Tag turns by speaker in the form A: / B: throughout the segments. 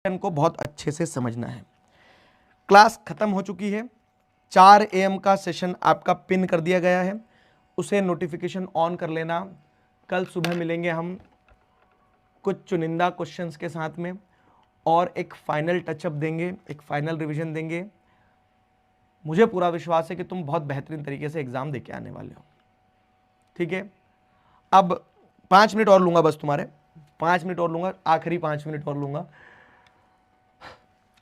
A: को बहुत अच्छे से समझना है। क्लास खत्म हो चुकी है। 4 AM का सेशन आपका पिन कर दिया गया है, उसे नोटिफिकेशन ऑन कर लेना। कल सुबह मिलेंगे हम कुछ चुनिंदा क्वेश्चंस के साथ में और एक फाइनल टचअप देंगे, एक फाइनल रिवीजन देंगे। मुझे पूरा विश्वास है कि तुम बहुत बेहतरीन तरीके से एग्जाम देके आने वाले हो। ठीक है, अब 5 मिनट और लूंगा, बस तुम्हारे 5 मिनट और लूंगा, आखिरी 5 मिनट और लूंगा,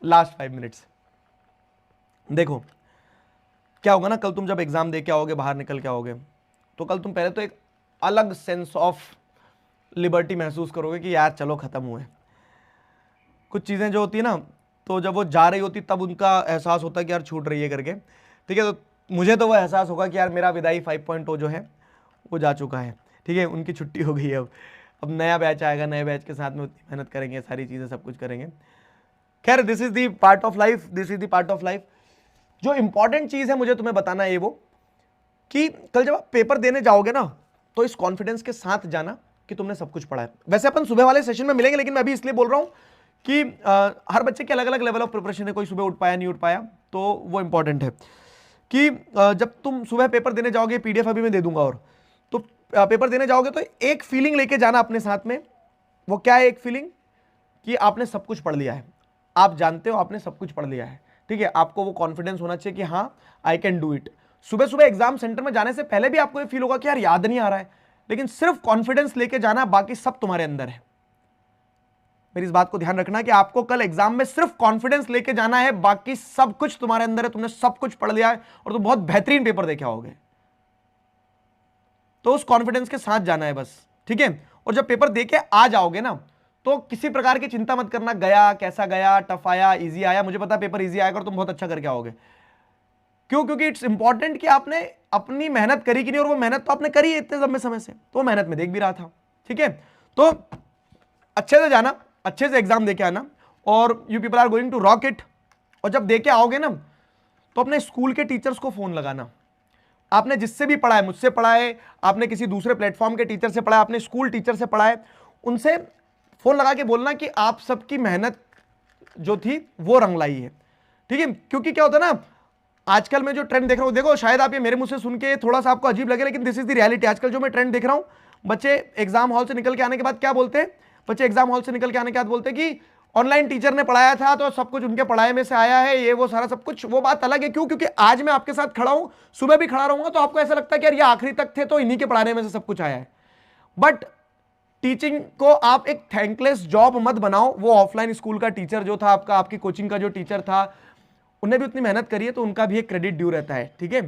A: लास्ट 5 मिनट्स। देखो क्या होगा ना, कल तुम जब एग्जाम दे के आओगे, बाहर निकल के आओगे, तो कल तुम पहले तो एक अलग सेंस ऑफ लिबर्टी महसूस करोगे कि यार चलो खत्म हुए। कुछ चीज़ें जो होती है ना, तो जब वो जा रही होती तब उनका एहसास होता है कि यार छूट रही है करके। ठीक है, तो मुझे तो वो एहसास होगा कि यार मेरा विदाई 5.0 जो है वो जा चुका है। ठीक है, उनकी छुट्टी हो गई है। अब नया बैच आएगा, नए बैच के साथ में उतनी मेहनत करेंगे, सारी चीज़ें सब कुछ करेंगे। खैर, this is the part of life, this is the part of life. जो इंपॉर्टेंट चीज़ है मुझे तुम्हें बताना है वो कि कल जब आप पेपर देने जाओगे ना, तो इस कॉन्फिडेंस के साथ जाना कि तुमने सब कुछ पढ़ा है। वैसे अपन सुबह वाले सेशन में मिलेंगे, लेकिन मैं अभी इसलिए बोल रहा हूं कि हर बच्चे के अलग अलग लेवल ऑफ प्रिपरेशन है। कोई सुबह उठ पाया, नहीं उठ पाया, तो वो इंपॉर्टेंट है कि जब तुम सुबह पेपर देने जाओगे, PDF अभी मैं दे दूंगा, और तो पेपर देने जाओगे तो एक फीलिंग लेके जाना अपने साथ में। वो क्या है एक फीलिंग? कि आपने सब कुछ पढ़ लिया है, आप जानते हो आपने सब कुछ पढ़ लिया है। ठीक है, आपको वो कॉन्फिडेंस होना चाहिए कि हाँ आई कैन डू इट। सुबह सुबह एग्जाम सेंटर में जाने से पहले भी आपको ये फील होगा कि यार याद नहीं आ रहा है, लेकिन सिर्फ कॉन्फिडेंस लेके जाना, बाकी सब तुम्हारे अंदर है। मेरी इस बात को ध्यान रखना कि आपको कल एग्जाम में सिर्फ कॉन्फिडेंस लेके जाना है, बाकी सब कुछ तुम्हारे अंदर है, तुमने सब कुछ पढ़ लिया है और तुम बहुत बेहतरीन पेपर देके आओगे। तो उस कॉन्फिडेंस के साथ जाना है बस। ठीक है, और जब पेपर देके आ जाओगे ना, तो किसी प्रकार की चिंता मत करना, गया कैसा गया, टफ आया, इजी आया। मुझे पता पेपर इजी आएगा और तुम बहुत अच्छा करके आओगे। क्यों? क्योंकि इट्स इंपॉर्टेंट कि आपने अपनी मेहनत करी कि नहीं, और वो मेहनत तो आपने करी है इतने लंबे समय से, तो वो मेहनत में देख भी रहा था। ठीक है, तो अच्छे से जाना, अच्छे से एग्जाम देके आना, और you people are going to rock it. और जब देके आओगे ना, तो अपने स्कूल के टीचर्स को फोन लगाना। आपने जिससे भी पढ़ा है, मुझसे पढ़ा है, आपने किसी दूसरे प्लेटफॉर्म के टीचर से पढ़ा है, आपने स्कूल टीचर से पढ़ा है, उनसे फोन लगा के बोलना कि आप सबकी मेहनत जो थी वो रंग लाई है। ठीक है, क्योंकि क्या होता है ना, आजकल मैं जो ट्रेंड देख रहा हूं, देखो शायद आप ये मेरे मुंह से सुन के थोड़ा सा आपको अजीब लगे, लेकिन दिस इज द रियलिटी। आजकल जो मैं ट्रेंड देख रहा हूं, बच्चे एग्जाम हॉल से निकल के आने के बाद क्या बोलते हैं? बच्चे एग्जाम हॉल से निकल के आने के बाद बोलते हैं कि ऑनलाइन टीचर ने पढ़ाया था तो सब कुछ उनके पढ़ाई में से आया है, ये वो सारा सब कुछ। वो बात अलग है। क्यों? क्योंकि आज मैं आपके साथ खड़ा हूं, सुबह भी खड़ा रहूंगा, तो आपको ऐसा लगता है कि यार ये आखिरी तक थे तो इन्हीं के पढ़ाने में से सब कुछ आया है। बट टीचिंग को आप एक थैंकलेस जॉब मत बनाओ। वो ऑफलाइन स्कूल का टीचर जो था आपका, आपकी कोचिंग का जो टीचर था, उन्हें भी उतनी मेहनत करी है, तो उनका भी एक क्रेडिट ड्यू रहता है। ठीक है,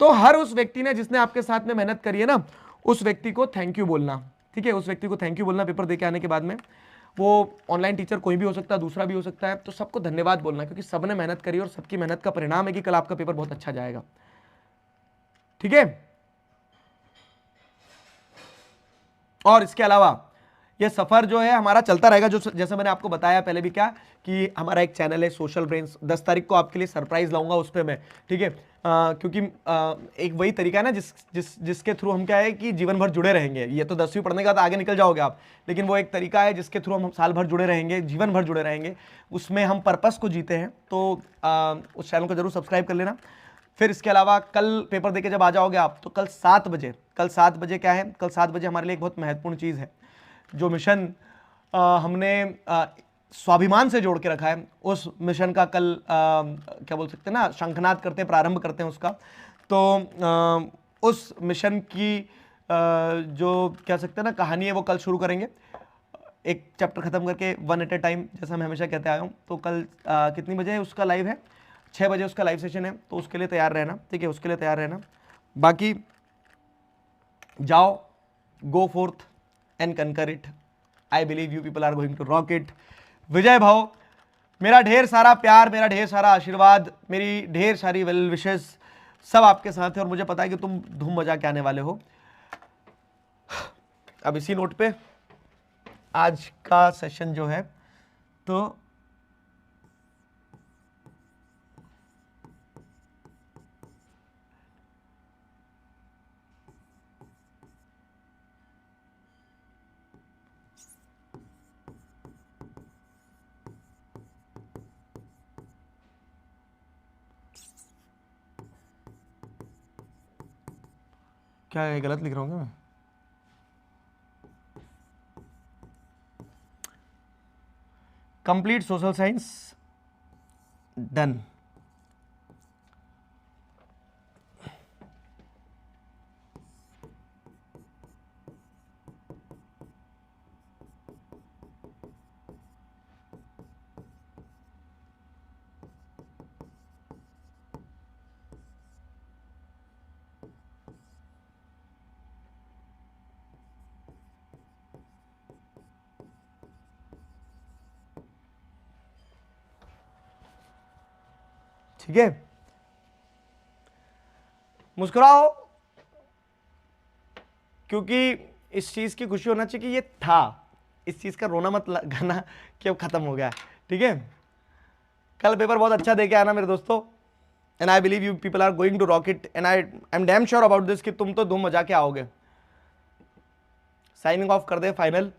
A: तो हर उस व्यक्ति ने जिसने आपके साथ में मेहनत करी है ना, उस व्यक्ति को थैंक यू बोलना। ठीक है, उस व्यक्ति को थैंक यू बोलना पेपर देके आने के बाद में। वो ऑनलाइन टीचर कोई भी हो सकता है, दूसरा भी हो सकता है, तो सबको धन्यवाद बोलना, क्योंकि सबने मेहनत करी और सबकी मेहनत का परिणाम है कि कल आपका पेपर बहुत अच्छा जाएगा। ठीक है, और इसके अलावा ये सफर जो है हमारा चलता रहेगा। जो जैसे मैंने आपको बताया पहले भी, क्या कि हमारा एक चैनल है सोशल ब्रेन्स। 10 तारीख को आपके लिए सरप्राइज लाऊंगा उस पर मैं। ठीक है, क्योंकि एक वही तरीका है ना जिसके थ्रू हम क्या है कि जीवन भर जुड़े रहेंगे। ये तो 10वीं पढ़ने का तो आगे निकल जाओगे आप, लेकिन वो एक तरीका है जिसके थ्रू हम साल भर जुड़े रहेंगे, जीवन भर जुड़े रहेंगे। उसमें हम पर्पस को जीते हैं। तो उस चैनल को जरूर सब्सक्राइब कर लेना। फिर इसके अलावा कल पेपर देके जब आ जाओगे आप, तो कल 7 बजे क्या है, कल 7 बजे हमारे लिए एक बहुत महत्वपूर्ण चीज़ है। जो मिशन हमने स्वाभिमान से जोड़ के रखा है, उस मिशन का कल क्या बोल सकते हैं ना, शंखनाद करते हैं, प्रारंभ करते हैं उसका। तो उस मिशन की जो कह सकते हैं ना कहानी है, वो कल शुरू करेंगे, एक चैप्टर खत्म करके, 1 एट ए टाइम, जैसा मैं हमेशा कहते आया हूँ। तो कल कितनी बजे है उसका लाइव है? 6 बजे उसका लाइव सेशन है, तो उसके लिए तैयार रहना। ठीक है, उसके लिए तैयार रहना। बाकी जाओ, go forth and conquer it. I believe you people are going to rock it. विजय भाव, मेरा ढेर सारा प्यार, मेरा ढेर सारा आशीर्वाद, मेरी ढेर सारी वेल विशेस सब आपके साथ है, और मुझे पता है कि तुम धूम मजा के आने वाले हो। अब इसी नोट पे आज का सेशन जो है, तो क्या है, गलत लिख रहा हूँ क्या मैं? Complete social science done. ठीक है, मुस्कुराओ, क्योंकि इस चीज की खुशी होना चाहिए कि ये था, इस चीज का रोना मत गाना कि अब खत्म हो गया। ठीक है, कल पेपर बहुत अच्छा दे के आना मेरे दोस्तों, and I believe you people are going to rock it, and I am damn sure about this कि तुम तो धूम मजा के आओगे। साइनिंग ऑफ कर दे फाइनल।